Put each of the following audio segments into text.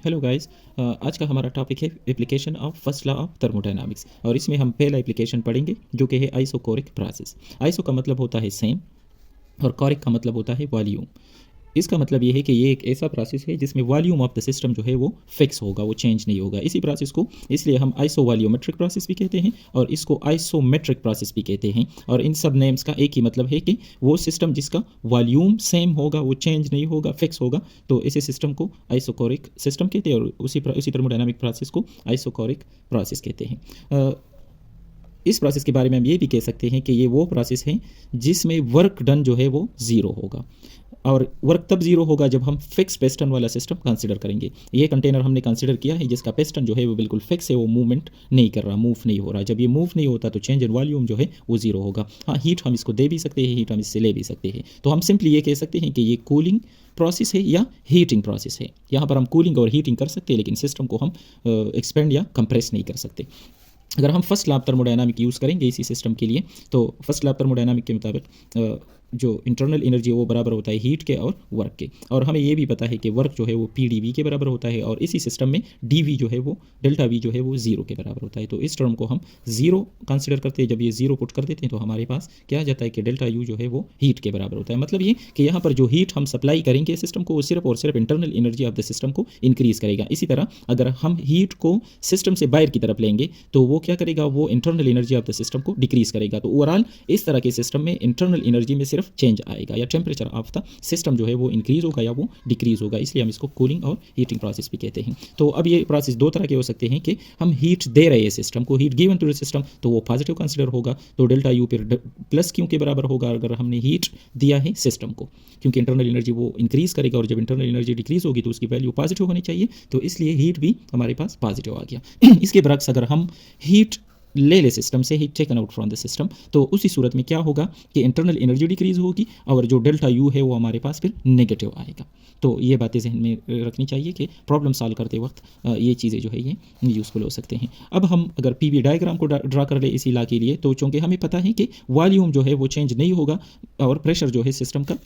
Hello guys. आज का हमारा टॉपिक है application of first law of thermodynamics और इसमें हम पहला एप्लीकेशन पढ़ेंगे जो कि है आइसोकोरिक प्रोसेस। आइसो का मतलब होता है सेम और कोरिक का मतलब होता है वॉल्यूम। इसका मतलब ये है कि ये एक ऐसा प्रोसेस है जिसमें वॉल्यूम ऑफ द सिस्टम जो है वो फिक्स होगा, वो चेंज नहीं होगा। इसी प्रोसेस को इसलिए हम आइसो वॉल्यूमेट्रिक प्रोसेस भी कहते हैं और इसको आइसोमेट्रिक प्रोसेस भी कहते हैं। और इन सब नेम्स का एक ही मतलब है कि वो सिस्टम जिसका वॉल्यूम सेम होगा, वो चेंज नहीं होगा, फिक्स होगा, तो इसी सिस्टम को आइसोकोरिक सिस्टम कहते हैं और उसी थर्मोडायनामिक प्रोसेस को आइसोकोरिक प्रोसेस कहते हैं। इस प्रोसेस के बारे में हम ये भी कह सकते हैं कि ये वो प्रोसेस है जिसमें वर्क डन जो है वो ज़ीरो होगा। और वर्क तब जीरो होगा जब हम फिक्स पिस्टन वाला सिस्टम कंसीडर करेंगे। ये कंटेनर हमने कंसीडर किया है जिसका पिस्टन जो है वो बिल्कुल फिक्स है, वो मूवमेंट नहीं कर रहा, मूव नहीं हो रहा। जब ये मूव नहीं होता तो चेंज इन वॉल्यूम जो है वो जीरो होगा। हाँ, हीट हम इसको दे भी सकते हैं, हीट हम इससे ले भी सकते हैं। तो हम सिंपली ये कह सकते हैं कि ये कूलिंग प्रोसेस है या हीटिंग प्रोसेस है। यहाँ पर हम कूलिंग और हीटिंग कर सकते हैं लेकिन सिस्टम को हम एक्सपेंड या कंप्रेस नहीं कर सकते। अगर हम first law of thermodynamic use करेंगे इसी सिस्टम के लिए तो फर्स्ट लॉ ऑफ थर्मोडायनामिक के मुताबिक जो इंटरनल एनर्जी है वो बराबर होता है हीट के और वर्क के। और हमें ये भी पता है कि वर्क जो है वो पी डी वी के बराबर होता है और इसी सिस्टम में डी वी जो है वो डेल्टा वी जो है वो जीरो के बराबर होता है। तो इस टर्म को हम जीरो कंसिडर करते हैं। जब ये जीरो पुट कर देते हैं तो हमारे पास क्या आ जाता है कि डेल्टा यू जो है वो हीट के बराबर होता है। मतलब ये कि यहाँ पर जो हीट हम सप्लाई करेंगे सिस्टम को वो सिर्फ और सिर्फ internal energy of the system को इंक्रीज़ करेगा। इसी तरह अगर हम हीट को सिस्टम से बाहर की तरफ लेंगे तो वो क्या करेगा, वो internal energy of the system को डिक्रीज़ करेगा। तो ओवरऑल इस तरह के सिस्टम में इंटरनल एनर्जी में सिर्फ चेंज आएगा या टेम्परेचर ऑफ द सिस्टम जो है वो इंक्रीज होगा या वो डिक्रीज होगा। इसलिए हम इसको कूलिंग और हीटिंग प्रोसेस भी कहते हैं। तो अब ये प्रोसेस दो तरह के हो सकते हैं कि हम हीट दे रहे हैं सिस्टम को, heat given to the system, तो वो पॉजिटिव कंसिडर होगा, तो डेल्टा यू फिर प्लस क्यू के बराबर होगा अगर हमने हीट दिया है सिस्टम को, क्योंकि इंटरनल एनर्जी वो इंक्रीज करेगा और जब इंटरनल एनर्जी डिक्रीज होगी तो उसकी वैल्यू पॉजिटिव होनी चाहिए। तो इसलिए हीट भी हमारे पास पॉजिटिव आ गया। इसके बरक्स अगर हम हीट ले ले सिस्टम से, heat taken out from the system, तो उसी सूरत में क्या होगा कि इंटरनल एनर्जी डिक्रीज होगी और जो डेल्टा यू है वो हमारे पास फिर नेगेटिव आएगा। तो ये बातें जहन में रखनी चाहिए कि प्रॉब्लम सॉल्व करते वक्त ये चीज़ें जो है ये यूज़फुल हो सकते हैं। अब हम अगर पी वी डायग्राम को ड्रा कर ले इसी लॉ के लिए, तो चूँकि हमें पता है कि वॉल्यूम जो है वो चेंज नहीं होगा और प्रेशर जो है सिस्टम का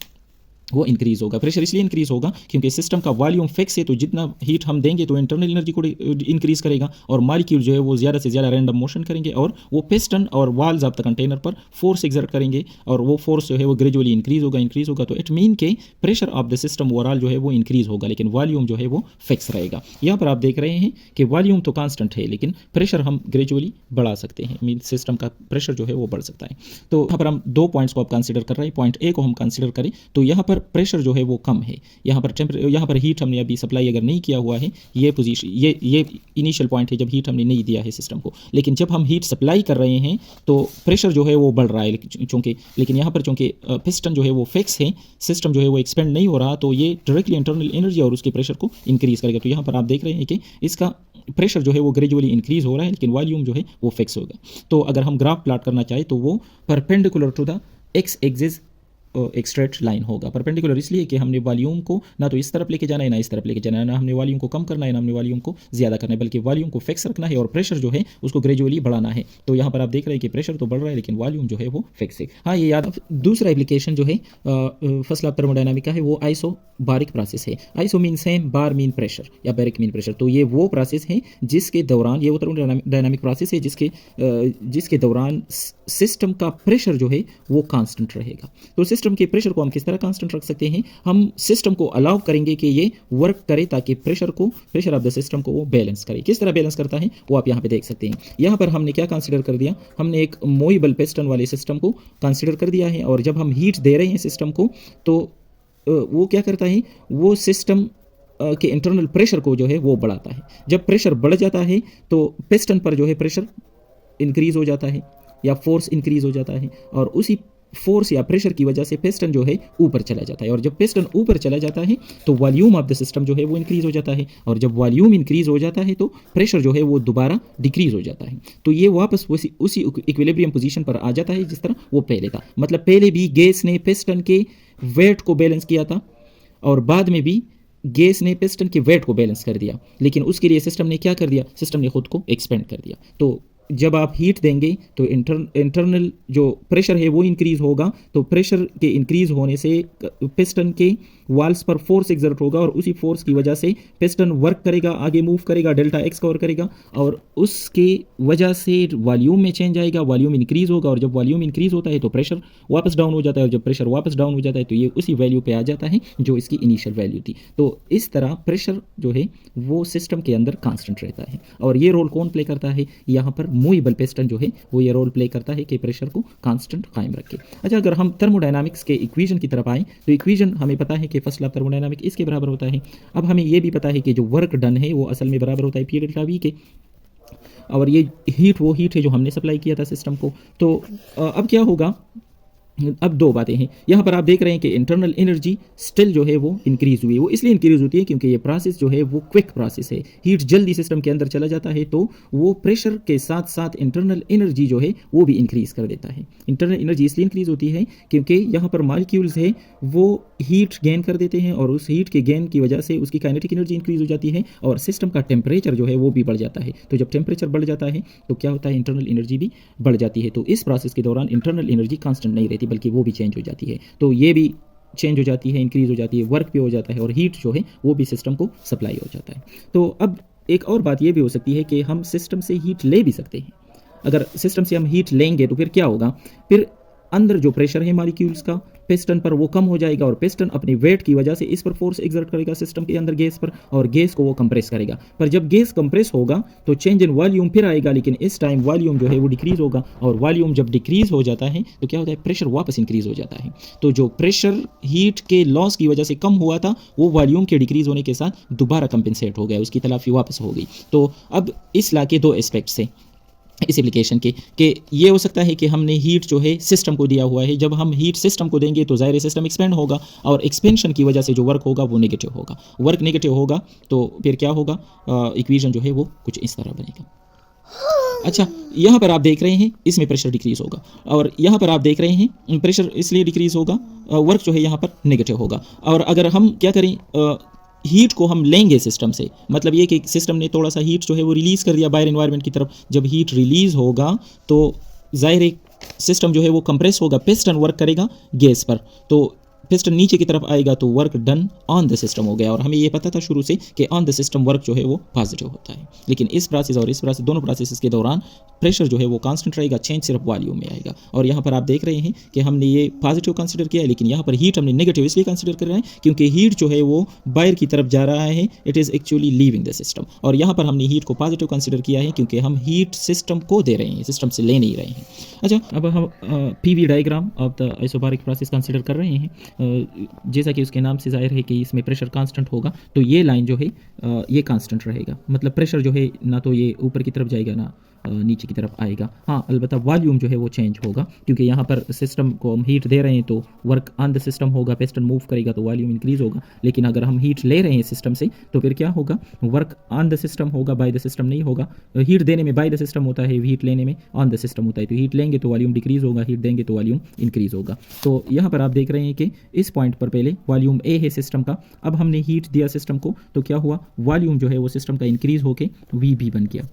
वो इंक्रीज़ होगा। प्रेशर इसलिए इंक्रीज़ होगा क्योंकि सिस्टम का वॉल्यूम फिक्स है, तो जितना हीट हम देंगे तो इंटरनल एनर्जी को इंक्रीज़ करेगा और मॉलिक्यूल जो है वो ज़्यादा से ज़्यादा रैंडम मोशन करेंगे और वो पिस्टन और वॉल्स ऑफ द कंटेनर पर फोर्स एक्सर्ट करेंगे और वो फोर्स जो है वो ग्रेजुअली इंक्रीज़ होगा। तो इट मीन के pressure of the system overall जो है वो इंक्रीज़ होगा लेकिन वॉल्यूम जो है वो फिक्स रहेगा। यहाँ पर आप देख रहे हैं कि वॉल्यूम तो कांस्टेंट है लेकिन प्रेशर हम ग्रेजुअली बढ़ा सकते हैं, मीन सिस्टम का प्रेशर जो है वो बढ़ सकता है। तो यहाँ पर हम दो पॉइंट्स को आप कंसिडर कर रहे हैं। पॉइंट ए को हम कंसिडर करें तो यहाँ पर प्रेशर जो है वो कम है, यहाँ पर हीट हमने अभी सप्लाई अगर नहीं किया हुआ है, ये पोजीशन ये इनिशियल पॉइंट है जब हीट हमने नहीं दिया है सिस्टम को। लेकिन जब हम हीट सप्लाई कर रहे हैं तो प्रेशर जो है वो बढ़ रहा है चूँकि, लेकिन यहाँ पर चूँकि पिस्टन जो है वो फिक्स है, सिस्टम जो है वो एक्सपेंड नहीं हो रहा, तो ये डायरेक्टली इंटरनल एनर्जी और उसके प्रेशर को इंक्रीज़ करेगा। तो यहाँ पर आप देख रहे हैं कि इसका प्रेशर जो है वो ग्रेजुअली इंक्रीज़ हो रहा है लेकिन वॉल्यूम जो है वो फिक्स होगा। तो अगर हम ग्राफ प्लॉट करना चाहें तो वो perpendicular to the X axis एक स्ट्रेट लाइन होगा। परपेंडिकुलर इसलिए कि हमने वॉल्यूम को ना तो इस तरफ लेके जाना है ना इस तरफ लेके जाना है, ना हमने वॉल्यूम को कम करना है ना हमने वॉल्यूम को ज़्यादा करना है, बल्कि वॉल्यूम को फिक्स रखना है और प्रेशर जो है उसको ग्रेजुअली बढ़ाना है। तो यहाँ पर आप देख रहे हैं कि प्रेशर तो बढ़ रहा है लेकिन वॉल्यूम जो है वो फिक्स है। हाँ, ये याद। दूसरा एप्लीकेशन जो है फर्स्ट लॉ ऑफ थर्मोडायनामिक का है वो आइसोबारिक प्रोसेस है। आइसो मीन सेम, बार मीन प्रेशर या बैरिक मीन प्रेशर। तो ये वो प्रोसेस है जिसके दौरान, ये वो थर्मोडायनामिक प्रोसेस है जिसके दौरान सिस्टम का प्रेशर जो है वो कांस्टेंट रहेगा। तो सिस्टम के प्रेशर को हम किस तरह कांस्टेंट रख सकते हैं, हम सिस्टम को अलाउ करेंगे कि ये वर्क करे ताकि प्रेशर ऑफ द सिस्टम को वो बैलेंस करे। किस तरह बैलेंस करता है वो आप यहाँ पे देख सकते हैं। यहाँ पर हमने क्या कंसीडर कर दिया, हमने एक मूवेबल पिस्टन वाले सिस्टम को कंसीडर कर दिया है और जब हम हीट दे रहे हैं सिस्टम को तो वो क्या करता है, वो सिस्टम के इंटरनल प्रेशर को जो है वो बढ़ाता है। जब प्रेशर बढ़ जाता है तो पिस्टन पर जो है प्रेशर इंक्रीज हो जाता है या फोर्स इंक्रीज हो जाता है और उसी फोर्स या प्रेशर की वजह से पिस्टन जो है ऊपर चला जाता है और जब पिस्टन ऊपर चला जाता है तो वॉल्यूम ऑफ द सिस्टम जो है वो इंक्रीज हो जाता है और जब वॉल्यूम इंक्रीज हो जाता है तो प्रेशर जो है वो दोबारा डिक्रीज हो जाता है। तो ये वापस उसी इक्विलिब्रियम पोजीशन पर आ जाता है जिस तरह वो पहले था। मतलब पहले भी गैस ने पिस्टन के वेट को बैलेंस किया था और बाद में भी गैस ने पिस्टन के वेट को बैलेंस कर दिया, लेकिन उसके लिए सिस्टम ने क्या कर दिया, सिस्टम ने खुद को एक्सपेंड कर दिया। तो जब आप हीट देंगे तो इंटरनल जो प्रेशर है वो इंक्रीज़ होगा, तो प्रेशर के इंक्रीज़ होने से पिस्टन के वाल्स पर फोर्स एग्जर्ट होगा और उसी फोर्स की वजह से पिस्टन वर्क करेगा, आगे मूव करेगा, डेल्टा एक्स कवर करेगा और उसके वजह से वॉल्यूम में चेंज आएगा, वॉल्यूम इंक्रीज़ होगा और जब वॉल्यूम इंक्रीज़ होता है तो प्रेशर वापस डाउन हो जाता है और जब प्रेशर वापस डाउन हो जाता है तो ये उसी वैल्यू पे आ जाता है जो इसकी इनिशियल वैल्यू थी। तो इस तरह प्रेशर जो है वो सिस्टम के अंदर कांस्टेंट रहता है और ये रोल कौन प्ले करता है, यहाँ पर मूवेबल पिस्टन जो है वो ये रोल प्ले करता है कि प्रेशर को कांस्टेंट कायम रखे। अच्छा, अगर हम थर्मोडायनामिक्स के इक्वेशन की तरफ आएँ तो इक्वेशन हमें पता है कि फर्स्ट लॉ ऑफ थर्मोडायनामिक्स इसके बराबर होता है। अब हमें ये भी पता है कि जो वर्क डन है वो असल में बराबर होता है पी डेल्टा वी के, और ये हीट वो हीट है जो हमने सप्लाई किया था सिस्टम को। तो अब क्या होगा, अब दो बातें हैं। यहाँ पर आप देख रहे हैं कि इंटरनल एनर्जी स्टिल जो है वो इंक्रीज़ हुई है। वो इसलिए इंक्रीज़ होती है क्योंकि ये प्रोसेस जो है वो क्विक प्रोसेस है, हीट जल्दी सिस्टम के अंदर चला जाता है तो वो प्रेशर के साथ साथ इंटरनल एनर्जी जो है वो भी इंक्रीज़ कर देता है। इंटरनल एनर्जी इसलिए इंक्रीज़ होती है क्योंकि यहाँ पर मॉलिक्यूल्स है वो हीट गेन कर देते हैं और उस हीट के गेन की वजह से उसकी काइनेटिक एनर्जी इंक्रीज़ हो जाती है और सिस्टम का टेम्परेचर जो है वो भी बढ़ जाता है। तो जब टेम्परेचर बढ़ जाता है तो क्या होता है, इंटरनल एनर्जी भी बढ़ जाती है। तो इस प्रोसेस के दौरान इंटरनल एनर्जी कांस्टेंट नहीं रहती बल्कि वो भी चेंज हो जाती है। तो ये भी चेंज हो जाती है, इंक्रीज़ हो जाती है, वर्क भी हो जाता है और हीट जो है वो भी सिस्टम को सप्लाई हो जाता है। तो अब एक और बात ये भी हो सकती है कि हम सिस्टम से हीट ले भी सकते हैं। अगर सिस्टम से हम हीट लेंगे तो फिर क्या होगा, फिर अंदर जो प्रेशर है मॉलिक्यूल्स का पिस्टन पर वो कम हो जाएगा और पिस्टन अपनी वेट की वजह से इस पर फोर्स एक्सर्ट करेगा सिस्टम के अंदर गैस पर और गैस को वो कंप्रेस करेगा। पर जब गैस कंप्रेस होगा तो चेंज इन वॉल्यूम फिर आएगा, लेकिन इस टाइम वॉल्यूम जो है वो डिक्रीज होगा और वॉल्यूम जब डिक्रीज हो जाता है तो क्या होता है, प्रेशर वापस इंक्रीज हो जाता है। तो जो प्रेशर हीट के लॉस की वजह से कम हुआ था वो वॉल्यूम के डिक्रीज होने के साथ दोबारा कंपेंसेट हो गया, उसकी तलाफी वापस हो गई। तो अब इस ला के दो एस्पेक्ट्स हैं इस एप्लीकेशन के कि ये हो सकता है कि हमने हीट जो है सिस्टम को दिया हुआ है, जब हम हीट सिस्टम को देंगे तो ज़ाहिर सिस्टम एक्सपेंड होगा और एक्सपेंशन की वजह से जो वर्क होगा वो नेगेटिव होगा। वर्क नेगेटिव होगा तो फिर क्या होगा, इक्वेशन जो है वो कुछ इस तरह बनेगा। अच्छा, यहाँ पर आप देख रहे हैं इसमें प्रेशर डिक्रीज होगा और यहाँ पर आप देख रहे हैं प्रेशर इसलिए डिक्रीज होगा, वर्क जो है यहाँ पर नेगेटिव होगा। और अगर हम क्या करें, हीट को हम लेंगे सिस्टम से, मतलब ये कि सिस्टम ने थोड़ा सा हीट जो है वो रिलीज़ कर दिया बाहर एनवायरनमेंट की तरफ। जब हीट रिलीज़ होगा तो ज़ाहिर है सिस्टम जो है वो कंप्रेस होगा, पिस्टन वर्क करेगा गैस पर, तो पिस्टन नीचे की तरफ आएगा तो work done on the system हो गया। और हमें ये पता था शुरू से कि ऑन द सिस्टम वर्क जो है वो पॉजिटिव होता है, लेकिन इस प्रोसेस और इस प्रोसेस दोनों प्रोसेस के दौरान प्रेशर जो है वो कांस्टेंट रहेगा, चेंज सिर्फ वॉल्यूम में आएगा। और यहाँ पर आप देख रहे हैं कि हमने ये पॉजिटिव कंसिडर किया है, लेकिन यहाँ पर हीट हमने नेगेटिव इसलिए कंसिडर कर रहे हैं क्योंकि हीट जो है वो बाहर की तरफ जा रहा है, it is actually leaving the system. और यहाँ पर हमने हीट को पॉजिटिव कंसिडर किया है क्योंकि हम हीट सिस्टम को दे रहे हैं, सिस्टम से ले नहीं रहे हैं। अच्छा, अब हम PV diagram of the isobaric process consider कर रहे हैं। जैसा कि उसके नाम से जाहिर है कि इसमें प्रेशर कांस्टेंट होगा, तो ये लाइन जो है ये कांस्टेंट रहेगा, मतलब प्रेशर जो है ना तो ये ऊपर की तरफ जाएगा ना नीचे की तरफ आएगा। हाँ, अलबत्ता वॉल्यूम जो है वो चेंज होगा क्योंकि यहाँ पर सिस्टम को हम हीट दे रहे हैं तो वर्क ऑन द सिस्टम होगा, पिस्टन मूव करेगा तो वॉल्यूम इंक्रीज होगा। लेकिन अगर हम हीट ले रहे हैं सिस्टम से तो फिर क्या होगा, वर्क ऑन द सिस्टम होगा, बाय द सिस्टम नहीं होगा। हीट देने में बाय द सिस्टम होता है, हीट लेने में ऑन द सिस्टम होता है। तो हीट लेंगे तो वॉल्यूम डिक्रीज होगा, हीट देंगे तो वॉल्यूम इंक्रीज होगा। तो यहाँ पर आप देख रहे हैं कि इस पॉइंट पर पहले वॉल्यूम ए है सिस्टम का, अब हमने हीट दिया सिस्टम को तो क्या हुआ, वॉल्यूम जो है वो सिस्टम का इंक्रीज होकर VB बन गया,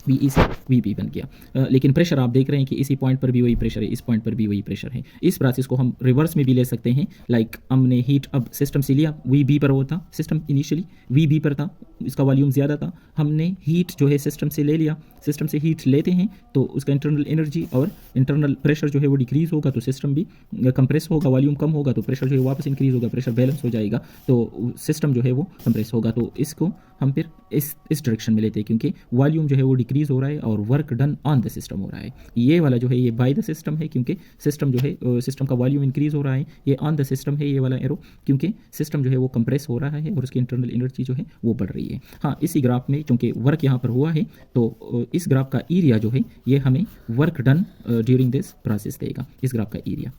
VE से VB बन गया। लेकिन प्रेशर आप देख रहे हैं कि इसी पॉइंट पर भी वही प्रेशर है, इस पॉइंट पर भी वही प्रेशर है। इस प्रोसेस को हम रिवर्स में भी ले सकते हैं, लाइक हमने हीट अब सिस्टम से लिया, VB पर होता, सिस्टम इनिशियली VB पर था, इसका वॉल्यूम ज़्यादा था, हमने हीट जो है सिस्टम से ले लिया। सिस्टम से हीट लेते हैं तो उसका इंटरनल एनर्जी और इंटरनल प्रेशर जो है वो डिक्रीज़ होगा तो सिस्टम भी कंप्रेस होगा, वॉल्यूम कम होगा तो प्रेशर जो है वापस इंक्रीज़ होगा, प्रेशर बैलेंस हो जाएगा तो सिस्टम जो है वो कंप्रेस होगा। तो इसको हम फिर इस डायरेक्शन में लेते हैं क्योंकि वॉल्यूम जो है वो डिक्रीज़ हो रहा है और work done on the system हो रहा है। ये वाला जो है ये बाय द सिस्टम है क्योंकि सिस्टम जो है सिस्टम का वॉल्यूम इंक्रीज़ हो रहा है, ये ऑन द सिस्टम है ये वाला एरो क्योंकि सिस्टम जो है वो कंप्रेस हो रहा है और उसकी इंटरनल एनर्जी जो है वो बढ़ रही है। हाँ, इसी ग्राफ में चूँकि वर्क यहाँ पर हुआ है तो इस ग्राफ का एरिया जो है ये हमें work done during this process देगा, इस ग्राफ का एरिया।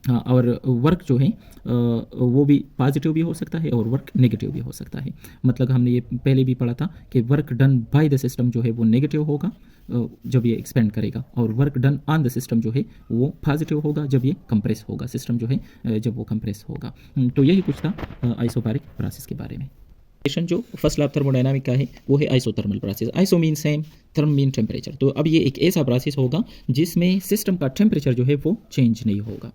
हाँ, और वर्क जो है वो भी पॉजिटिव भी हो सकता है और वर्क नेगेटिव भी हो सकता है। मतलब हमने ये पहले भी पढ़ा था कि work done by the system जो है वो नेगेटिव होगा जब ये एक्सपेंड करेगा और work done on the system जो है वो पॉजिटिव होगा जब ये कंप्रेस होगा, सिस्टम जो है जब वो कंप्रेस होगा। तो यही कुछ था आइसोबारिक प्रोसेस के बारे में। जो फर्स्ट लॉ ऑफ थर्मोडायनामिक का है वो है isothermal process. Iso mean same, therm mean temperature. तो अब ये एक ऐसा प्रोसेस होगा जिसमें सिस्टम का टेम्परेचर जो है वो चेंज नहीं होगा।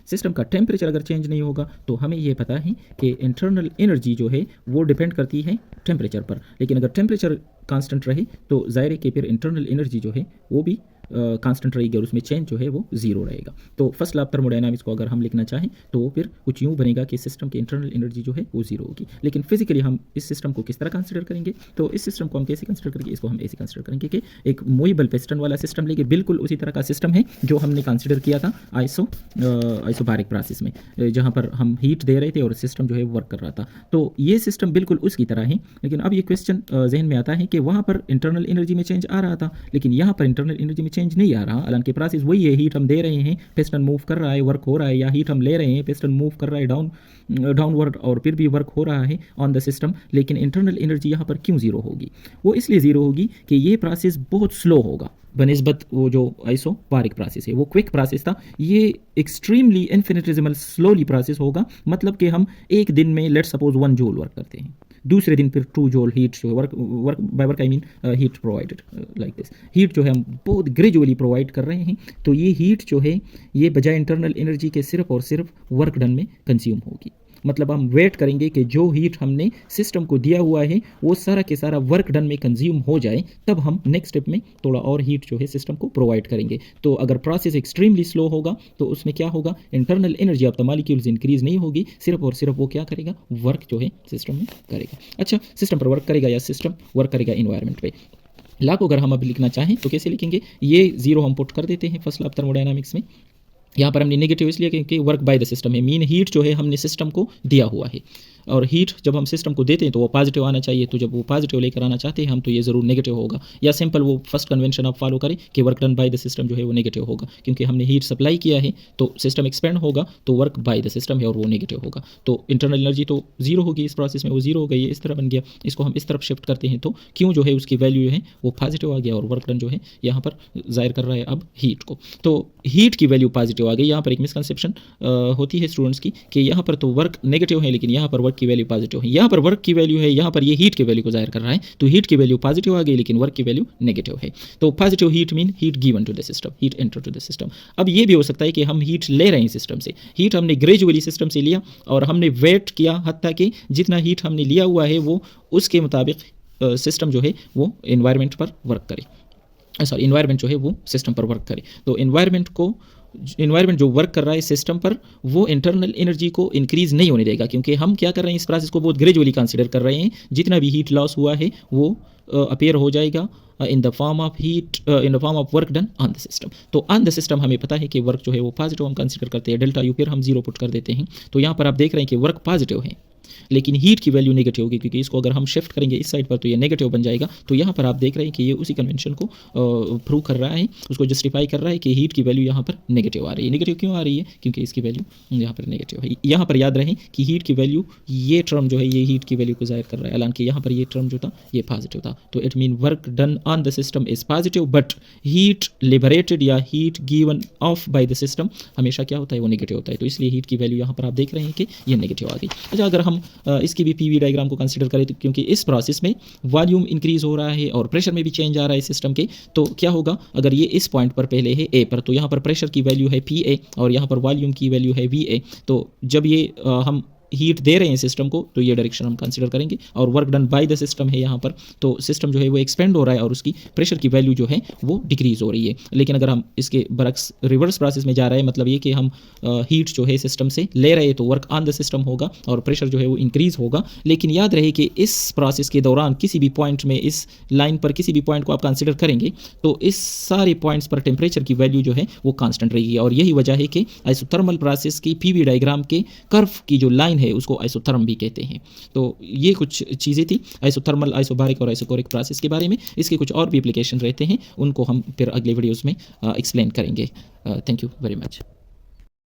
सिस्टम का टेम्परेचर अगर चेंज नहीं होगा तो हमें ये पता है कि इंटरनल एनर्जी जो है वो डिपेंड करती है टेम्परेचर पर, लेकिन अगर टेम्परेचर कांस्टेंट रहे तो ज़ाहिर है कि फिर इंटरनल एनर्जी जो है वो भी कांस्टेंट रहेगी और उसमें चेंज जो है वो जीरो रहेगा। तो फर्स्ट लॉ ऑफ थर्मोडायनामिक्स को अगर हम लिखना चाहें तो फिर कुछ यूँ बनेगा कि सिस्टम की इंटरनल एनर्जी जो है वो जीरो होगी। लेकिन फिजिकली हम इस सिस्टम को किस तरह कंसिडर करेंगे, तो इस सिस्टम को हम कैसे कंसिडर करेंगे, इसको हम ऐसे कंसिडर करेंगे कि एक मूवेबल पिस्टन वाला सिस्टम लेके बिल्कुल उसी तरह का सिस्टम है जो हमने कंसिडर किया था आइसोबारिक प्रोसेस में, जहाँ पर हम हीट दे रहे थे और सिस्टम जो है वर्क कर रहा था। तो ये सिस्टम बिल्कुल उसकी तरह है। लेकिन अब ये क्वेश्चन जहन में आता है कि वहाँ पर इंटरनल एनर्जी में चेंज आ रहा था, लेकिन यहाँ पर इंटरनल एनर्जी में चेंज नहीं आ रहा। हालांकि प्रोसेस वही है, हीट हम दे रहे हैं, पिस्टन मूव कर रहा है, वर्क हो रहा है, या हीट हम ले रहे हैं, पिस्टन मूव कर रहा है डाउनवर्ड और फिर भी वर्क हो रहा है ऑन द सिस्टम। लेकिन इंटरनल एनर्जी यहाँ पर क्यों जीरो होगी? वो इसलिए जीरो होगी कि ये प्रोसेस बहुत स्लो होगा बनिस्बत वो जो आइसोबारिक प्रोसेस है। वो क्विक प्रोसेस था, ये एक्सट्रीमली इन्फिनिटेसिमल स्लोली प्रोसेस होगा। मतलब कि हम एक दिन में लेट सपोज 1 जूल वर्क करते हैं, दूसरे दिन फिर 2 जूल हीट जो work I mean heat provided like this. Heat जो है हम बहुत ग्रेजुअली प्रोवाइड कर रहे हैं। तो ये हीट जो है ये बजाय इंटरनल एनर्जी के सिर्फ और सिर्फ वर्क डन में कंज्यूम होगी। मतलब हम वेट करेंगे कि जो हीट हमने सिस्टम को दिया हुआ है वो सारा के सारा वर्क डन में कंज्यूम हो जाए, तब हम नेक्स्ट स्टेप में थोड़ा और हीट जो है सिस्टम को प्रोवाइड करेंगे। तो अगर प्रोसेस एक्सट्रीमली स्लो होगा तो उसमें क्या होगा, internal energy of the molecules increase नहीं होगी, सिर्फ और सिर्फ वो क्या करेगा, वर्क जो है सिस्टम में करेगा। अच्छा, सिस्टम पर वर्क करेगा या सिस्टम वर्क करेगा इन्वायरमेंट पे? लॉ को अगर हम अब लिखना चाहें तो कैसे लिखेंगे? ये जीरो हम पुट कर देते हैं फर्स्ट लॉ ऑफ थर्मोडायनामिक्स में। यहाँ पर हमने नेगेटिव इसलिए क्योंकि वर्क बाय द सिस्टम है, मीन हीट जो है हमने सिस्टम को दिया हुआ है, और हीट जब हम सिस्टम को देते हैं तो वो पॉजिटिव आना चाहिए। तो जब वो पॉजिटिव लेकर आना चाहते हैं हम तो ये ज़रूर नेगेटिव होगा, या सिंपल वो फर्स्ट कन्वेंशन आप फॉलो करें कि work done by the system जो है वो नेगेटिव होगा, क्योंकि हमने हीट सप्लाई किया है तो सिस्टम एक्सपेंड होगा तो वर्क बाय द सिस्टम है और वो नेगेटिव होगा। तो इंटरनल एनर्जी तो जीरो होगी इस प्रोसेस में, वो जीरो हो गई, इस तरह बन गया। इसको हम इस तरफ शिफ्ट करते हैं तो क्यों जो है उसकी वैल्यू है वो पॉजिटिव आ गया, और वर्क डन जो है यहाँ पर जाहिर कर रहा है अब हीट को। तो हीट की वैल्यू पॉजिटिव आ गई। यहाँ पर एक मिसकंसेप्शन होती है स्टूडेंट्स की कि यहाँ पर तो वर्क नेगेटिव है लेकिन यहाँ पर वर्क की वैल्यू पॉजिटिव है। यहाँ पर वर्क की वैल्यू है, यहाँ पर ये हीट की वैल्यू को जाहिर कर रहा है, तो हीट की वैल्यू पॉजिटिव आ गई लेकिन वर्क की वैल्यू नेगेटिव है। तो positive heat mean heat given to the system, heat enter to the system. अब ये भी हो सकता है कि हम हीट ले रहे हैं सिस्टम से, हीट हमने ग्रेजुअली सिस्टम से लिया और हमने वेट किया हत्ता कि जितना हीट हमने लिया हुआ है वो उसके मुताबिक सिस्टम जो है वो एनवायरनमेंट पर वर्क करे, सॉरी एनवायरनमेंट जो है वो सिस्टम पर वर्क करे। तो एनवायरनमेंट जो वर्क कर रहा है सिस्टम पर वो इंटरनल एनर्जी को इंक्रीज नहीं होने देगा, क्योंकि हम क्या कर रहे हैं, इस प्रोसेस को बहुत ग्रेजुअली कंसीडर कर रहे हैं। जितना भी हीट लॉस हुआ है वो अपीयर हो जाएगा in the form of heat, in the form of work done on the system. तो ऑन द सिस्टम हमें पता है कि वर्क जो है वो पॉजिटिव हम कंसीडर करते हैं, डेल्टा यू फिर हम जीरो पुट कर देते हैं। तो यहाँ पर आप देख रहे हैं कि वर्क पॉजिटिव है लेकिन हीट की वैल्यू नेगेटिव होगी, क्योंकि इसको अगर हम शिफ्ट करेंगे इस साइड पर तो ये नेगेटिव बन जाएगा। तो यहाँ पर आप देख रहे हैं कि ये उसी कन्वेंशन को प्रूव कर रहा है, उसको जस्टिफाई कर रहा है कि हीट की वैल्यू यहाँ पर नेगेटिव आ रही है। नेगेटिव क्यों आ रही है? क्योंकि इसकी वैल्यू यहाँ पर नेगेटिव है। यहाँ पर याद रहे कि हीट की वैल्यू, ये टर्म जो है ये हीट की वैल्यू को जाहिर कर रहा है, हालांकि यहाँ पर ये टर्म जो था ये पॉजिटिव था। तो it mean work done on the system is positive, but heat liberated या heat given off by the system हमेशा क्या होता है, वो नेगेटिव होता है। तो इसलिए हीट की वैल्यू यहाँ पर आप देख रहे हैं कि ये नेगेटिव आ गई। अच्छा, अगर हम इसकी भी पीवी डायग्राम को कंसीडर करें तो क्योंकि इस प्रोसेस में वॉल्यूम इंक्रीज हो रहा है और प्रेशर में भी चेंज आ रहा है सिस्टम के, तो क्या होगा, अगर ये इस पॉइंट पर पहले है ए पर, तो यहाँ पर प्रेशर की वैल्यू है पी ए और यहाँ पर वॉल्यूम की वैल्यू है वी ए। तो जब ये हम हीट दे रहे हैं सिस्टम को तो ये डायरेक्शन हम कंसीडर करेंगे, और work done by the system है यहाँ पर, तो सिस्टम जो है वो एक्सपेंड हो रहा है और उसकी प्रेशर की वैल्यू जो है वो डिक्रीज हो रही है। लेकिन अगर हम इसके बरक्स रिवर्स प्रोसेस में जा रहे हैं, मतलब ये कि हम हीट जो है सिस्टम से ले रहे हैं तो वर्क ऑन द सिस्टम होगा और प्रेशर जो है वो इंक्रीज होगा। लेकिन याद रहे कि इस प्रोसेस के दौरान किसी भी पॉइंट में, इस लाइन पर किसी भी पॉइंट को आप कंसिडर करेंगे तो इस सारे पॉइंट्स पर टेम्परेचर की वैल्यू जो है वो कांस्टेंट रहेगी, और यही वजह है कि आइसोथर्मल प्रोसेस की पीवी डायग्राम के कर्व की जो लाइन है उसको आइसोथर्म भी कहते हैं। तो ये कुछ चीज़ें थी आइसोथर्मल, आइसोबारिक और आइसोकोरिक प्रोसेस के बारे में। इसके कुछ और भी एप्लीकेशन रहते हैं, उनको हम फिर अगले वीडियोज़ में एक्सप्लेन करेंगे। Thank you very much.